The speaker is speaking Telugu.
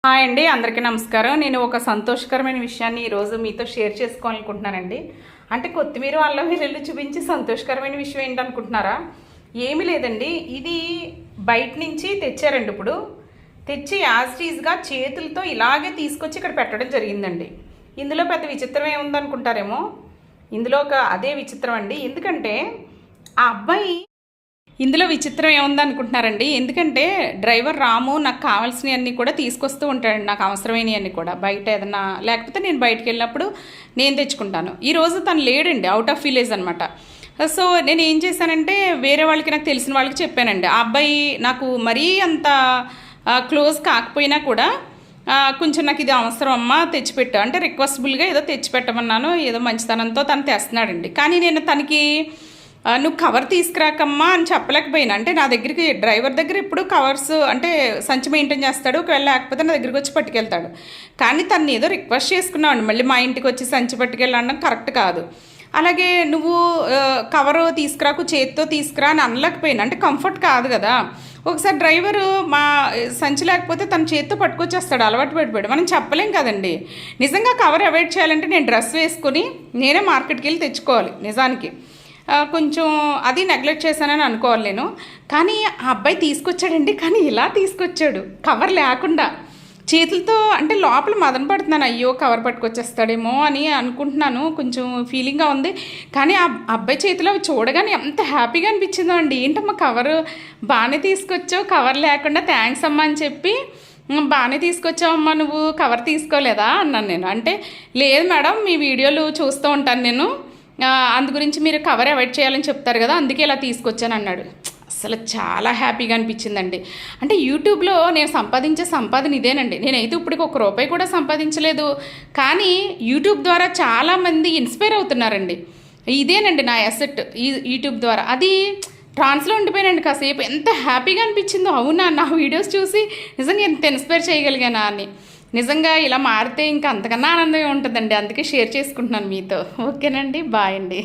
హాయ్ అండి, అందరికీ నమస్కారం. నేను ఒక సంతోషకరమైన విషయాన్ని ఈరోజు మీతో షేర్ చేసుకోవాలనుకుంటున్నానండి. అంటే కొత్తిమీర అల్లం వెల్లుల్లి చూపించి సంతోషకరమైన విషయం ఏంటనుకుంటున్నారా? ఏమీ లేదండి, ఇది బయట నుంచి తెచ్చారండి. ఇప్పుడు తెచ్చి యాజ్టీజ్గా చేతులతో ఇలాగే తీసుకొచ్చి ఇక్కడ పెట్టడం జరిగిందండి. ఇందులో పెద్ద విచిత్రం ఏముందనుకుంటారేమో, ఇందులో అదే విచిత్రం అండి. ఎందుకంటే ఆ అబ్బాయి ఇందులో విచిత్రం ఏముందనుకుంటున్నారండి, ఎందుకంటే డ్రైవర్ రాము నాకు కావాల్సినవన్నీ కూడా తీసుకొస్తూ ఉంటాడండి, నాకు అవసరమైనవన్నీ కూడా. బయట ఏదన్నా లేకపోతే నేను బయటకు వెళ్ళినప్పుడు నేను తెచ్చుకుంటాను. ఈరోజు తను లేడండి, అవుట్ ఆఫ్ విలేజ్ అనమాట. సో నేను ఏం చేశానంటే వేరే వాళ్ళకి, నాకు తెలిసిన వాళ్ళకి చెప్పానండి. ఆ అబ్బాయి నాకు మరీ అంత క్లోజ్ కాకపోయినా కూడా కొంచెం నాకు ఇది అవసరం అమ్మా తెచ్చిపెట్టు అంటే రిక్వెస్టబుల్గా ఏదో తెచ్చిపెట్టమన్నాను. ఏదో మంచితనంతో తను తెస్తున్నాడండి. కానీ నేను తనకి నువ్వు కవర్ తీసుకురాకమ్మా అని చెప్పలేకపోయినా. అంటే నా దగ్గరికి డ్రైవర్ దగ్గర ఎప్పుడు కవర్స్ అంటే సంచి మెయింటైన్ చేస్తాడు, ఒకవేళ లేకపోతే నా దగ్గరికి వచ్చి పట్టుకెళ్తాడు. కానీ తను ఏదో రిక్వెస్ట్ చేసుకున్నాను, మళ్ళీ మా ఇంటికి వచ్చి సంచి పట్టుకెళ్ళడం కరెక్ట్ కాదు. అలాగే నువ్వు కవరు తీసుకురాకు, చేతితో తీసుకురా అని అనలేకపోయినా. అంటే కంఫర్ట్ కాదు కదా. ఒకసారి డ్రైవరు మా సంచి లేకపోతే తన చేతితో పట్టుకొచ్చేస్తాడు, అలవాటు పడిపోయాడు. మనం చెప్పలేం కదండి. నిజంగా కవర్ అవాయిడ్ చేయాలంటే నేను డ్రెస్ వేసుకొని నేనే మార్కెట్కి వెళ్ళి తెచ్చుకోవాలి. నిజానికి కొంచెం అది నెగ్లెక్ట్ చేశానని అనుకోవాలి నేను. కానీ ఆ అబ్బాయి తీసుకొచ్చాడండి. కానీ ఇలా తీసుకొచ్చాడు, కవర్ లేకుండా చేతులతో. అంటే లోపల మదన పడుతున్నాను, అయ్యో కవర్ పట్టుకొచ్చేస్తాడేమో అని అనుకుంటున్నాను. కొంచెం ఫీలింగ్గా ఉంది. కానీ ఆ అబ్బాయి చేతిలో అవి చూడగానే ఎంత హ్యాపీగా అనిపించిందో అండి. ఏంటమ్మా కవరు బాగానే తీసుకొచ్చావు, కవర్ లేకుండా థ్యాంక్స్ అమ్మా అని చెప్పి, బాగానే తీసుకొచ్చావమ్మా నువ్వు కవర్ తీసుకోలేదా అన్నాను నేను. అంటే లేదు మేడం, మీ వీడియోలు చూస్తూ ఉంటాను నేను, అందు గురించి మీరు కవర్ అవాయిడ్ చేయాలని చెప్తారు కదా, అందుకే ఇలా తీసుకొచ్చాను అన్నాడు. అసలు చాలా హ్యాపీగా అనిపించిందండి. అంటే యూట్యూబ్లో నేను సంపాదించే సంపాదన ఇదేనండి. నేనైతే ఇప్పటికి ₹1 కూడా సంపాదించలేదు. కానీ యూట్యూబ్ ద్వారా చాలామంది ఇన్స్పైర్ అవుతున్నారండి. ఇదేనండి నా అసెట్, ఈ యూట్యూబ్ ద్వారా. అది ట్రాన్స్లో ఉండిపోయానండి కాసేపు. ఎంత హ్యాపీగా అనిపించిందో. అవునా, నా వీడియోస్ చూసి నిజంగా ఎంత ఇన్స్పైర్ చేయగలిగానా అని. నిజంగా ఇలా మారితే ఇంకా అంతకన్నా ఆనందంగా ఉంటుందండి. అందుకే షేర్ చేసుకుంటున్నాను మీతో. ఓకేనండి, బాయ్ అండి.